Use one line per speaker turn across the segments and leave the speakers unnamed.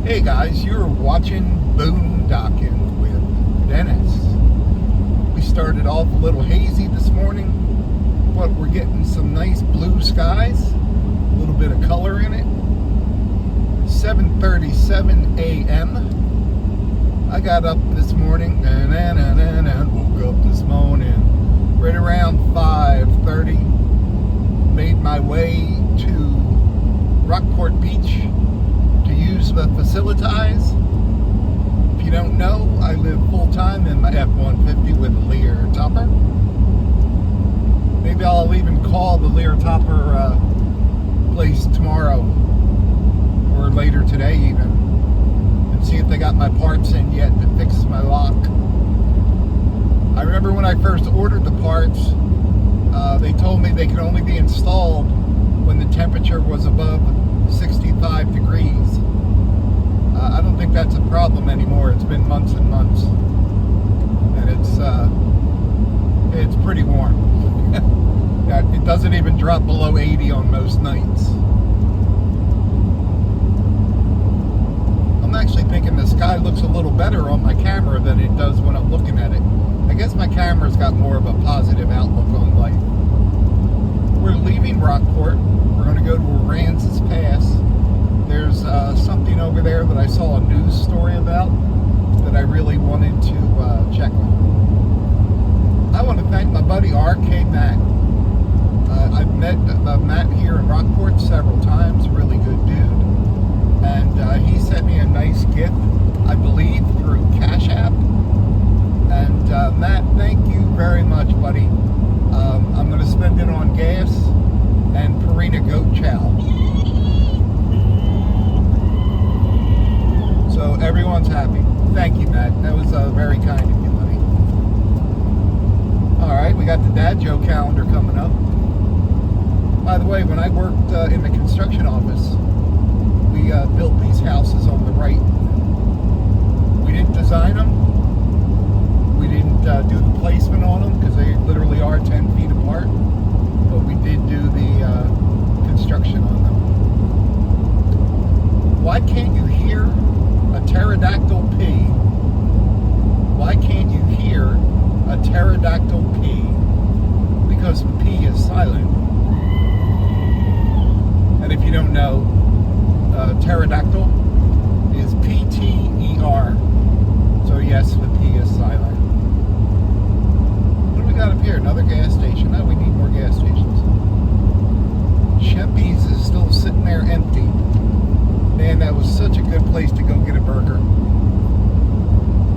Hey guys, you're watching Boondocking with Dennis. We started off a little hazy this morning, but we're getting some nice blue skies, a little bit of color in it. 7:37 a.m. I got up this morning and woke up this morning right around 5:30. Made my way to Rockport Beach to use the facilities. If you don't know, I live full-time in my F-150 with Leer Topper. Maybe I'll even call the Leer Topper place tomorrow or later today even and see if they got my parts in yet to fix my lock. I remember when I first ordered the parts, they told me they could only be installed when the temperature was above 65 degrees. I don't think that's a problem anymore. It's been months and months, and it's pretty warm. It doesn't even drop below 80 on most nights. I'm actually thinking the sky looks a little better on my camera than it does when I'm looking at it. I guess my camera's got more of a positive outlook on life. We're leaving Rockport. We're going to go to Aransas Pass. There's something over there that I saw a news story about that I really wanted to check on. I want to thank my buddy R.K. Matt. I've met Matt here in Rockport several times. Really good dude. And he sent me a nice gift, I believe, through Cash App. And Matt, thank you very much, buddy. I'm going to spend it on gas and Purina goat chow. So everyone's happy. Thank you, Matt. That was very kind of you, buddy. All right, we got the Dad Joe calendar coming up. By the way, when I worked in the construction office, we built these houses on the right. We didn't design them. We didn't do the placement on them because they literally are 10 feet apart. But we did do the construction on them. Why can't you hear a pterodactyl pee? Why can't you hear a pterodactyl pee? Because P is silent. And if you don't know, pterodactyl is P-T-E-R. So yes, the P is silent. What do we got up here? Another gas station. Oh, we need more gas stations. Shempy's is still sitting there empty. Man, that was such a good place to go get a burger.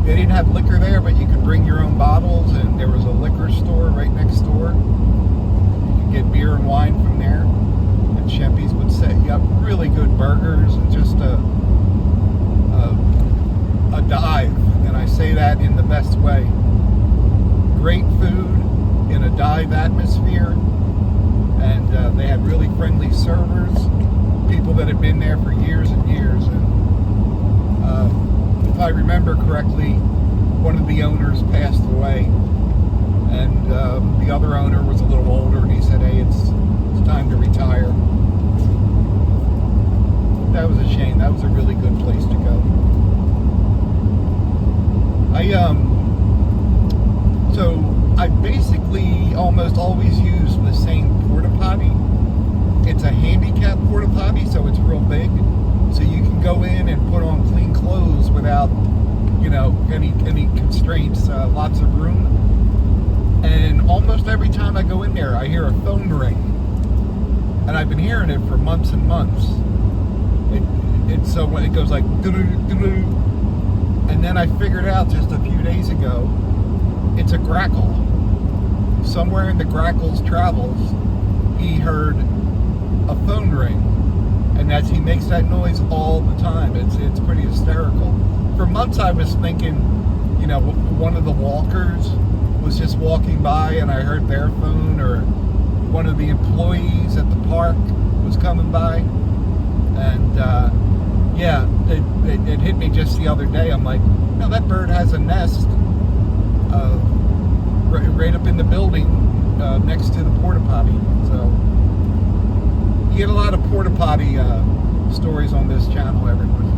They didn't have liquor there, but you could bring your own bottles, and there was a liquor store right next door. You could get beer and wine from there. And Shempy's would set you up really good burgers and just a dive. And I say that in the best way. Great food in a dive atmosphere. And they had really friendly servers. People that had been there for years and years, and if I remember correctly, one of the owners passed away, and the other owner was a little older, and he said, "Hey, it's time to retire." That was a shame. That was a really good place to go. I basically almost always use the same porta-potty. It's a handicap porta-potty, so it's real big. So you can go in and put on clean clothes without, any constraints. Lots of room. And almost every time I go in there, I hear a phone ring. And I've been hearing it for months and months. So when it goes like, doo-doo-doo-doo, and then I figured out just a few days ago, it's a grackle. Somewhere in the grackle's travels, he heard a phone ring, and as he makes that noise all the time, it's pretty hysterical. For months I was thinking, one of the walkers was just walking by and I heard their phone, or one of the employees at the park was coming by, and it hit me just the other day. I'm like, no, that bird has a nest right up in the building next to the porta-potty. So you get a lot of porta-potty stories on this channel, everyone.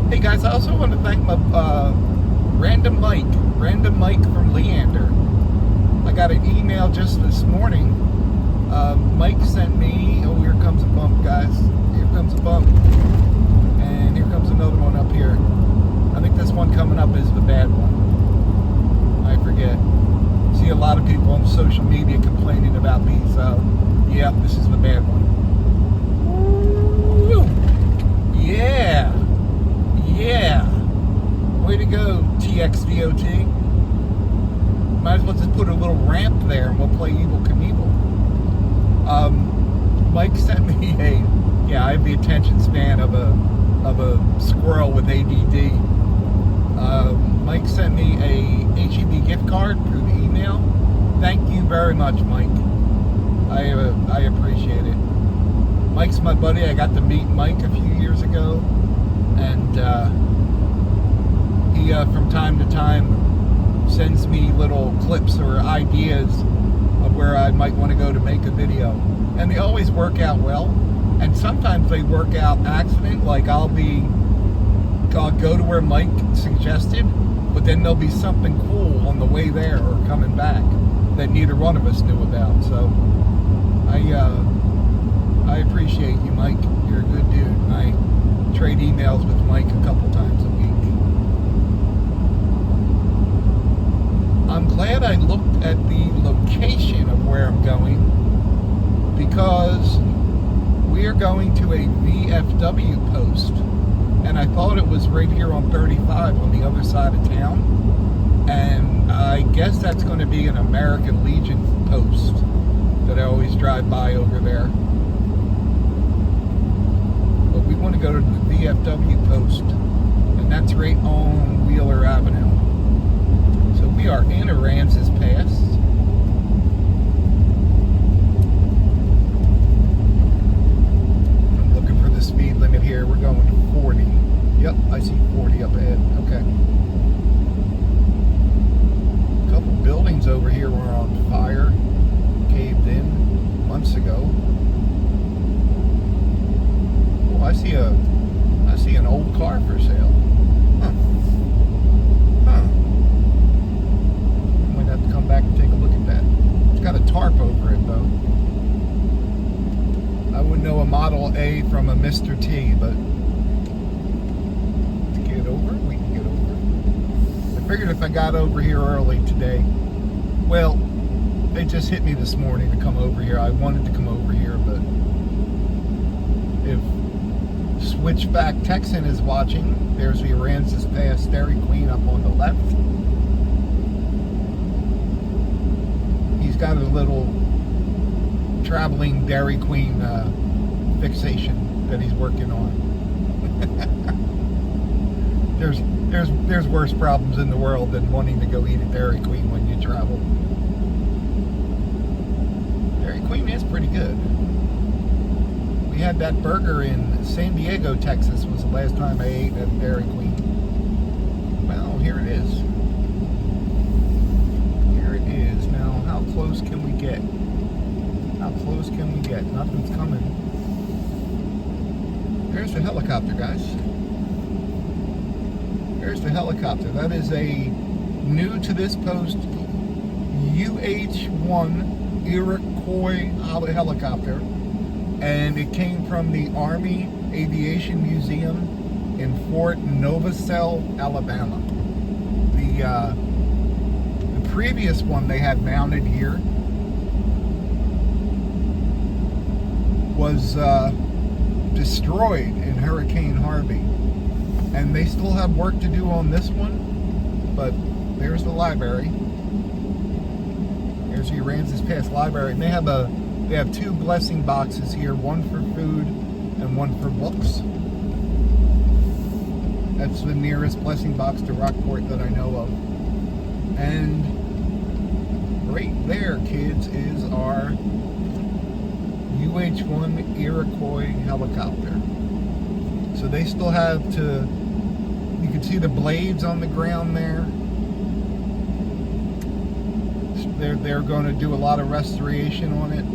Hey guys, I also want to thank my Random Mike from Leander. I got an email just this morning. Mike sent me, oh, here comes a bump, guys. Here comes a bump. And here comes another one up here. I think this one coming up is the bad one. I forget. See a lot of people on social media complaining about these. Yeah, this is the bad one. Woo! Yeah! Yeah! Way to go, TXDOT. Might as well just put a little ramp there and we'll play Evel Knievel. Mike sent me I have the attention span of a squirrel with ADD. Mike sent me a HEB gift card through the email. Thank you very much, Mike. I appreciate it. Mike's my buddy. I got to meet Mike a few years ago, and he from time to time sends me little clips or ideas of where I might want to go to make a video, and they always work out well. And sometimes they work out accident, like I'll go to where Mike suggested, but then there'll be something cool on the way there or coming back that neither one of us knew about. So I appreciate you, Mike. You're a good dude. And I trade emails with Mike a couple times a week. I'm glad I looked at the location of where I'm going, because we are going to a VFW post, and I thought it was right here on 35 on the other side of town, and I guess that's going to be an American Legion post that I always drive by over there. But we want to go to the VFW post, and that's right on Wheeler Avenue. So we are in Aransas Pass. Speed limit here. We're going to 40. Yep, I see 40 up ahead. Okay. A couple buildings over here were on fire, caved in months ago. Oh, I see an old car for sale. Huh. Might have to come back and take a look at that. It's got a tarp over it though. I wouldn't know a Model A from a Mr. T, but to get over, we can get over. I figured if I got over here early today, well, they just hit me this morning to come over here. I wanted to come over here, but if Switchback Texan is watching, there's the Aransas Pass Dairy Queen up on the left. He's got a little traveling Dairy Queen fixation that he's working on. There's worse problems in the world than wanting to go eat at Dairy Queen when you travel. Dairy Queen is pretty good. We had that burger in San Diego, Texas was the last time I ate at Dairy Queen. Well, here it is. Here it is. Now, how close can we get? How close can we get? Nothing's coming. There's the helicopter, guys. There's the helicopter. That is a new to this post UH-1 Iroquois helicopter. And it came from the Army Aviation Museum in Fort Novosel, Alabama. The previous one they had mounted here was destroyed in Hurricane Harvey, and they still have work to do on this one. But there's the library. There's the Aransas Pass Library, and they have two blessing boxes here, one for food and one for books. That's the nearest blessing box to Rockport that I know of. And right there, kids, is our UH-1 Iroquois helicopter. So they still have to, you can see the blades on the ground there. They're going to do a lot of restoration on it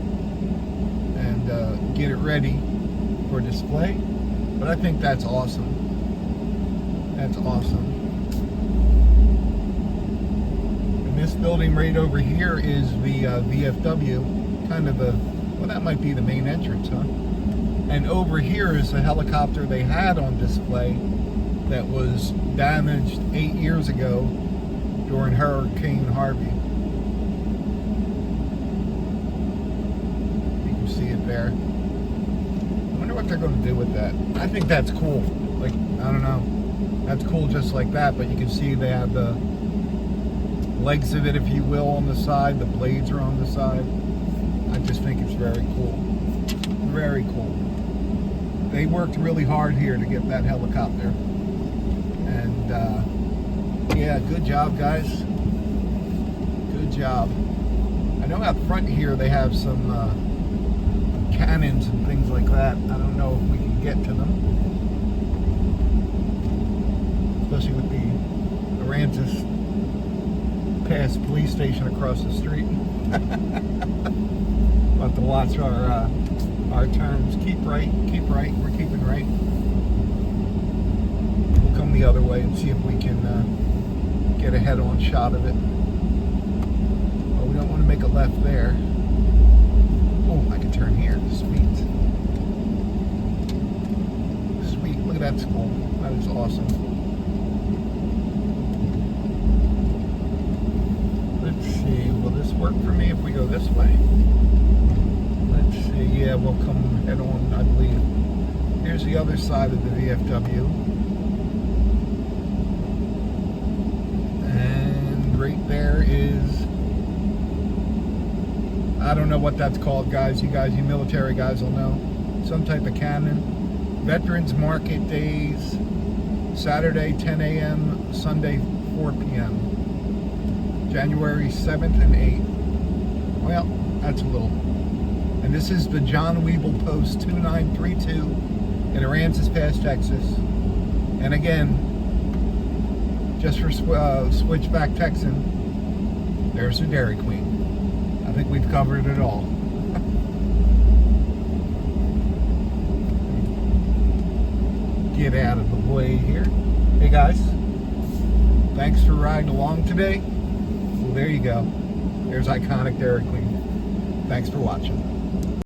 and get it ready for display. But I think that's awesome. That's awesome. And this building right over here is the VFW, kind of well, that might be the main entrance, huh? And over here is a helicopter they had on display that was damaged 8 years ago during Hurricane Harvey. You can see it there. I wonder what they're going to do with that. I think that's cool. Like, I don't know. That's cool just like that, but you can see they have the legs of it, if you will, on the side. The blades are on the side. I just think it's very cool. Very cool. They worked really hard here to get that helicopter. And, yeah, good job, guys. Good job. I know out front here they have some cannons and things like that. I don't know if we can get to them. Especially with the Aransas Pass police station across the street. We'll have to watch our turns. Keep right, we're keeping right. We'll come the other way and see if we can get a head-on shot of it. Oh, we don't want to make a left there. Oh, I can turn here. Sweet. Sweet, look at that school. That is awesome. Let's see, will this work for me if we go this way? Let's see, yeah, we'll come head on, I believe. Here's the other side of the VFW. And right there is, I don't know what that's called, guys. You military guys will know. Some type of cannon. Veterans Market Days, Saturday 10 a.m., Sunday 4 p.m. January 7th and 8th. Well, that's a little. And this is the John Weeble Post 2932 in Aransas Pass, Texas. And again, just for Switchback Texan, there's the Dairy Queen. I think we've covered it all. Get out of the way here. Hey guys, thanks for riding along today. Well, there you go. There's iconic Dairy Queen. Thanks for watching.